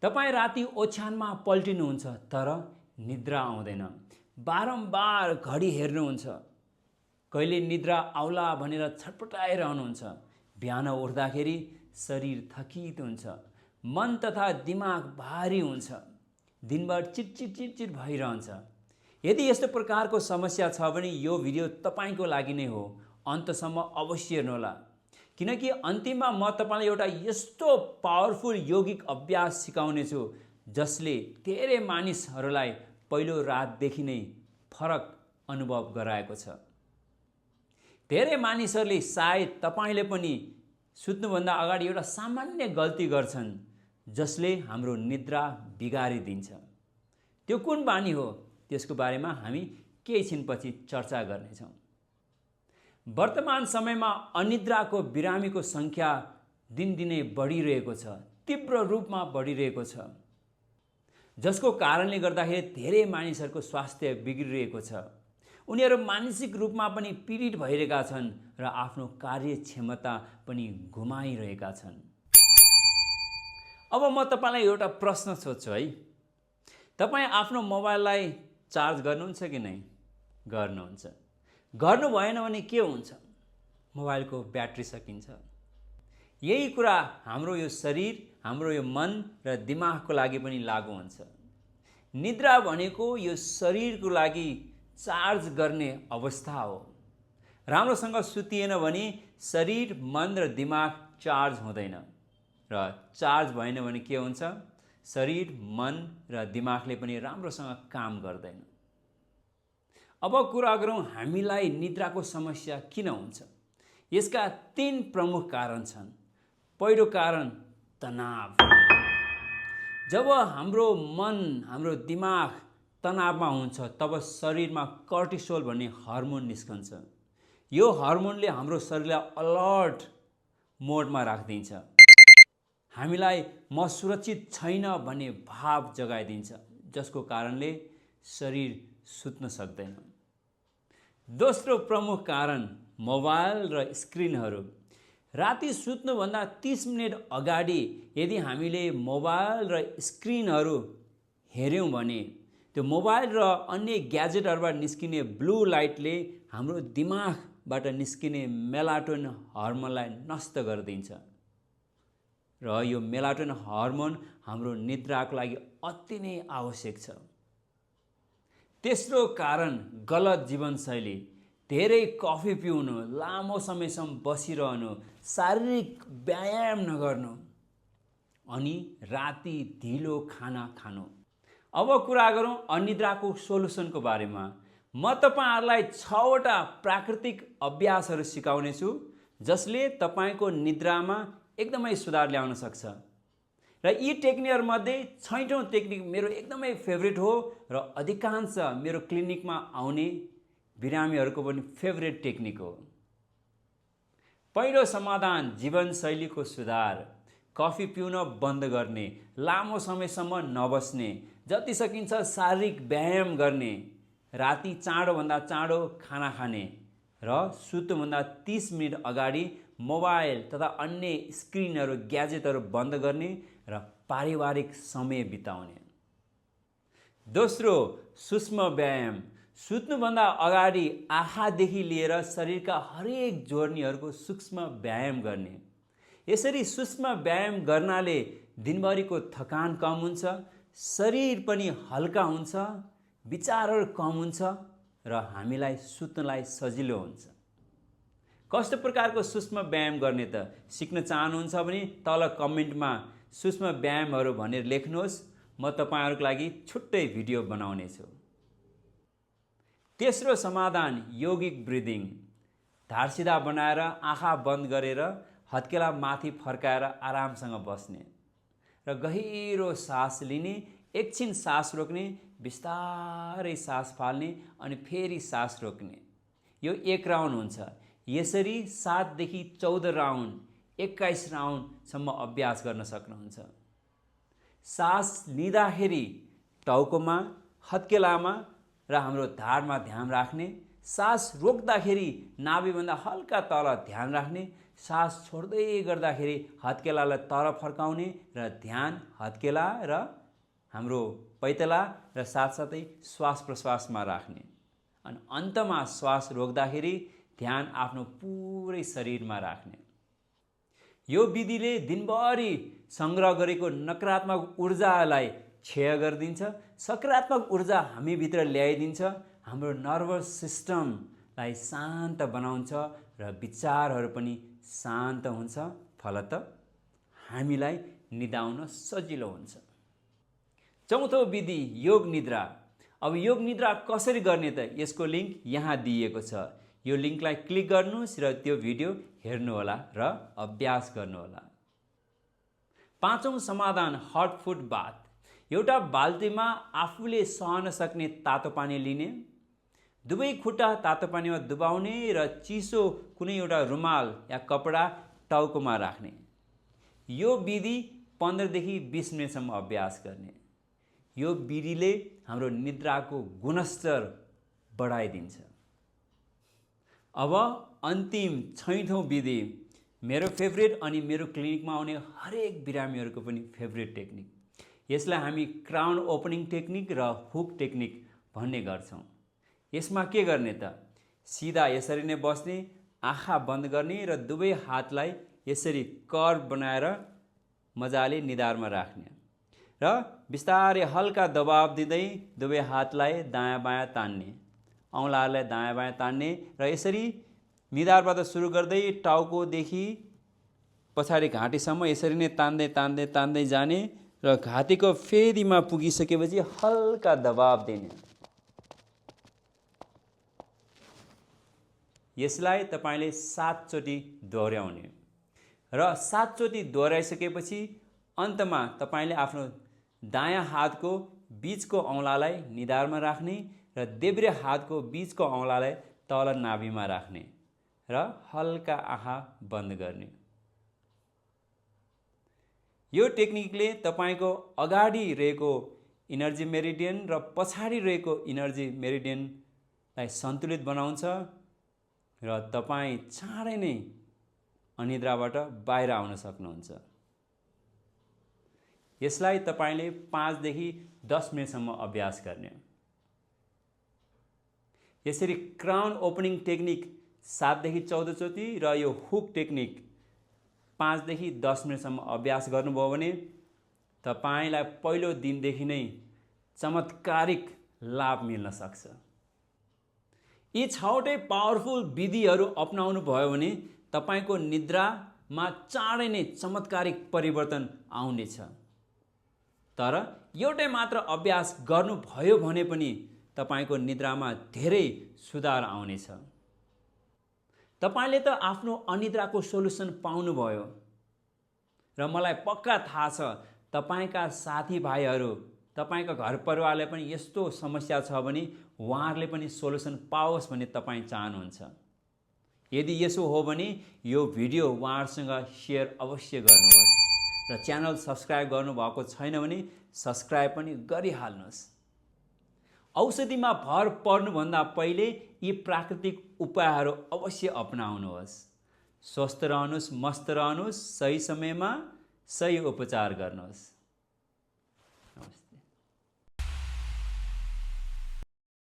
तपाईँ राति ओछ्यानमा पल्टिनुहुन्छ तर निद्रा आउँदैन। बारम्बार घडी हेर्नुहुन्छ, कहिले निद्रा आउला भनेर छटपटाइरहनुहुन्छ। बिहान उठ्दाखेरि शरीर थकित हुन्छ, मन तथा दिमाग भारी हुन्छ, दिनभर चिटचिट भइरहन्छ। यदि यस्तो प्रकारको समस्या छ भने यो भिडियो तपाईँको लागि नै हो। अन्तसम्म अवश्य हेर्नुहोला, किनकि अन्तिममा म तपाईँलाई एउटा यस्तो पावरफुल यौगिक अभ्यास सिकाउने छु जसले धेरै मानिसहरूलाई पहिलो रातदेखि नै फरक अनुभव गराएको छ। धेरै मानिसहरूले सायद तपाईँले पनि सुत्नुभन्दा अगाडि एउटा सामान्य गल्ती गर्छन् जसले हाम्रो निद्रा बिगारिदिन्छ। त्यो कुन बानी हो त्यसको बारेमा हामी केही छिनपछि चर्चा गर्नेछौँ। वर्तमान समयमा अनिद्राको बिरामीको सङ्ख्या दिनदिनै बढिरहेको छ, तीव्र रूपमा बढिरहेको छ, जसको कारणले गर्दाखेरि धेरै मानिसहरूको स्वास्थ्य बिग्रिरहेको छ। उनीहरू मानसिक रूपमा पनि पीडित भइरहेका छन् र आफ्नो कार्यक्षमता पनि गुमाइरहेका छन्। अब म तपाईँलाई एउटा प्रश्न सोध्छु है, तपाईँ आफ्नो मोबाइललाई चार्ज गर्नुहुन्छ कि नै? गर्नुहुन्छ। गर्नु भएन भने के हुन्छ? मोबाइलको ब्याट्री सकिन्छ। यही कुरा हाम्रो यो शरीर, हाम्रो यो मन र दिमागको लागि पनि लागू हुन्छ। निद्रा भनेको यो शरीरको लागि चार्ज गर्ने अवस्था हो। राम्रोसँग सुतिएन भने शरीर, मन र दिमाग चार्ज हुँदैन, र चार्ज भएन भने के हुन्छ? शरीर, मन र दिमागले पनि राम्रोसँग काम गर्दैन। अब कुरा गरौँ हामीलाई निद्राको समस्या किन हुन्छ। यसका 3 प्रमुख कारण छन्। पहिलो कारण तनाव। जब हाम्रो मन, हाम्रो दिमाग तनावमा हुन्छ तब शरीरमा कर्टिसोल भन्ने हर्मोन निस्कन्छ। यो हर्मोनले हाम्रो शरीरलाई अलर्ट मोडमा राखिदिन्छ। हामीलाई म सुरक्षित छैन भन्ने भाव जगाइदिन्छ, जसको कारणले शरीर सुत्न सक्दैन। दोस्रो प्रमुख कारण मोबाइल र स्क्रिनहरू। राति सुत्नुभन्दा 30 मिनेट अगाडि यदि हामीले मोबाइल र स्क्रिनहरू हेऱ्यौँ भने त्यो मोबाइल र अन्य ग्याजेटहरूबाट निस्किने ब्लू लाइटले हाम्रो दिमागबाट निस्किने मेलाटोनिन हर्मोनलाई नष्ट गरिदिन्छ, र यो मेलाटोनिन हर्मोन हाम्रो निद्राको लागि अति नै आवश्यक छ। तेस्रो कारण गलत जीवनशैली। धेरै कफी पिउनु, लामो समयसम्म बसिरहनु, शारीरिक व्यायाम नगर्नु अनि राति ढिलो खाना खानु। अब कुरा गरौँ अनिद्राको सोलुसनको बारेमा। म तपाईँहरूलाई 6 वटा प्राकृतिक अभ्यासहरू सिकाउने छु जसले तपाईँको निद्रामा एकदमै सुधार ल्याउन सक्छ। र यी टेक्निकहरूमध्ये 6औं टेक्निक मेरो एकदमै फेभरेट हो र अधिकांश मेरो क्लिनिकमा आउने बिरामीहरूको पनि फेभरेट टेक्निक हो। पहिलो समाधान जीवनशैलीको सुधार। कफी पिउन बन्द गर्ने, लामो समयसम्म नबस्ने, जति सकिन्छ शारीरिक व्यायाम गर्ने, राति चाँडोभन्दा चाँडो खाना खाने र सुत्नुभन्दा 30 मिनेट अगाडि मोबाइल तथा अन्य स्क्रिनहरू, ग्याजेटहरू बन्द गर्ने र पारिवारिक समय बिताउने। दोस्रो, सूक्ष्म व्यायाम। सुत्नुभन्दा अगाडि आँखादेखि लिएर शरीरका हरेक जोर्नीहरूको सूक्ष्म व्यायाम गर्ने। यसरी सूक्ष्म व्यायाम गर्नाले दिनभरिको थकान कम हुन्छ, शरीर पनि हल्का हुन्छ, विचारहरू कम हुन्छ र हामीलाई सुत्नलाई सजिलो हुन्छ। कस्तो प्रकारको सूक्ष्म व्यायाम गर्ने त सिक्न चाहनुहुन्छ भने तल कमेन्टमा सूक्ष्म व्यायामहरू भनेर लेख्नुहोस्, म तपाईँहरूको लागि छुट्टै भिडियो बनाउने छु। तेस्रो समाधान यौगिक ब्रिदिङ। ढाडसिधा बनाएर आँखा बन्द गरेर हत्केला माथि फर्काएर आरामसँग बस्ने र गहिरो सास लिने, एकछिन सास रोक्ने, बिस्तारै सास फाल्ने अनि फेरि सास रोक्ने। यो 1 राउन्ड हुन्छ। यसरी 7 देखि 14 राउन्ड, 21 राउन्डसम्म अभ्यास गर्न सक्नुहुन्छ। सास लिँदाखेरि टाउकोमा, हत्केलामा र हाम्रो ढाडमा ध्यान राख्ने, सास रोक्दाखेरि नाभिभन्दा हल्का तल ध्यान राख्ने, सास छोड्दै गर्दाखेरि हत्केलालाई तल फर्काउने र ध्यान हत्केला र हाम्रो पैताला र साथसाथै श्वास प्रश्वासमा राख्ने। अनि अन्तमा श्वास रोक्दाखेरि ध्यान आफ्नो पुरै शरीरमा राख्ने। यो विधिले दिनभरि सङ्ग्रह गरेको नकारात्मक ऊर्जालाई क्षय गरिदिन्छ, सकारात्मक ऊर्जा हामीभित्र ल्याइदिन्छ, हाम्रो नर्भस सिस्टमलाई शान्त बनाउँछ र विचारहरू पनि शान्त हुन्छ, फलत हामीलाई निदाउन सजिलो हुन्छ। चौथो विधि योग निद्रा। अब योग निद्रा कसरी गर्ने त यसको लिङ्क यहाँ दिइएको छ। यो लिङ्कलाई क्लिक गर्नुहोस् र त्यो भिडियो हेर्नुहोला र अभ्यास गर्नुहोला। पाँचौं समाधान हट फुट बाथ। एउटा बाल्टीमा आफूले सहन सक्ने तातो पानी लिने, दुवै खुट्टा तातो पानीमा डुबाउने र चिसो कुनै एउटा रुमाल या कपडा टाउकोमा राख्ने। यो विधि 15 देखि 20 मिनटसम्म अभ्यास गर्ने। यो विधिले हाम्रो निद्राको गुणस्तर बढाइदिन्छ। अब अन्तिम छैठौं विधि, मेरो फेभरेट अनि मेरो क्लिनिकमा आउने हरेक बिरामीहरूको पनि फेभरेट टेक्निक। यसलाई हामी क्राउन ओपनिङ टेक्निक र हुक टेक्निक भन्ने गर्छौँ। यसमा के गर्ने त? सिधा यसरी नै बस्ने, आँखा बन्द गर्ने र दुवै हातलाई यसरी कर्व बनाएर मजाले निधारमा राख्ने र बिस्तारै हल्का दबाव दिँदै दुवै हातलाई दायाँ बायाँ तान्ने, औँलाहरूलाई दायाँ बायाँ तान्ने र यसरी निधारबाट सुरु गर्दै टाउकोदेखि पछाडि घाँटीसम्म यसरी नै तान्दै तान्दै तान्दै जाने र घाँटीको फेदीमा पुगिसकेपछि हल्का दबाव दिने। यसलाई तपाईले 7 चोटि दोहोऱ्याउने र 7 चोटि दोहोऱ्याइसकेपछि अन्तमा तपाईले आफ्नो दायाँ हातको बीचको औँलालाई निधारमा राख्ने र देब्रे हातको बीचको औँलालाई तल नाभिमा राख्ने र हल्का आँखा बन्द गर्ने। यो टेक्निकले तपाईको अगाडि रहेको इनर्जी मेरिडियन र पछाडि रहेको इनर्जी मेरिडियनलाई सन्तुलित बनाउँछ र तपाईँ चाँडै नै अनिद्राबाट बाहिर आउन सक्नुहुन्छ। यसलाई तपाईले 5 देखि 10 मिनटसम्म अभ्यास गर्ने। यसरी क्राउन ओपनिङ टेक्निक 7 देखि 14 चोटि र यो हुक टेक्निक 5 देखि 10 मिनटसम्म अभ्यास गर्नुभयो भने तपाईलाई पहिलो दिनदेखि नै चमत्कारिक लाभ मिल्न सक्छ। यी 6वटै पावरफुल विधिहरू अपनाउनु भयो भने तपाईको निद्रामा चाँडै नै चमत्कारिक परिवर्तन आउनेछ। तर एउटै मात्र अभ्यास गर्नुभयो भने पनि तपाईको निद्रामा धेरै सुधार आउनेछ। तपाईले त आफ्नो अनिद्राको सोलुसन पाउनुभयो र मलाई पक्का थाहा छ तपाईका साथीभाइहरू, तपाईका घर परिवारले पनि यस्तो समस्या छ भने उहाँहरूले पनि सोलुसन पाओस् भन्ने तपाईँ चाहनुहुन्छ। यदि यसो हो भने यो भिडियो उहाँहरूसँग सेयर अवश्य गर्नुहोस् र च्यानल सब्स्क्राइब गर्नुभएको छैन भने सब्स्क्राइब पनि गरिहाल्नुहोस्। औषधिमा भर पर्नुभन्दा पहिले यी प्राकृतिक उपायहरू अवश्य अपनाउनुहोस्। स्वस्थ रहनुहोस्, मस्त रहनुहोस्, सही समयमा सही उपचार गर्नुहोस्।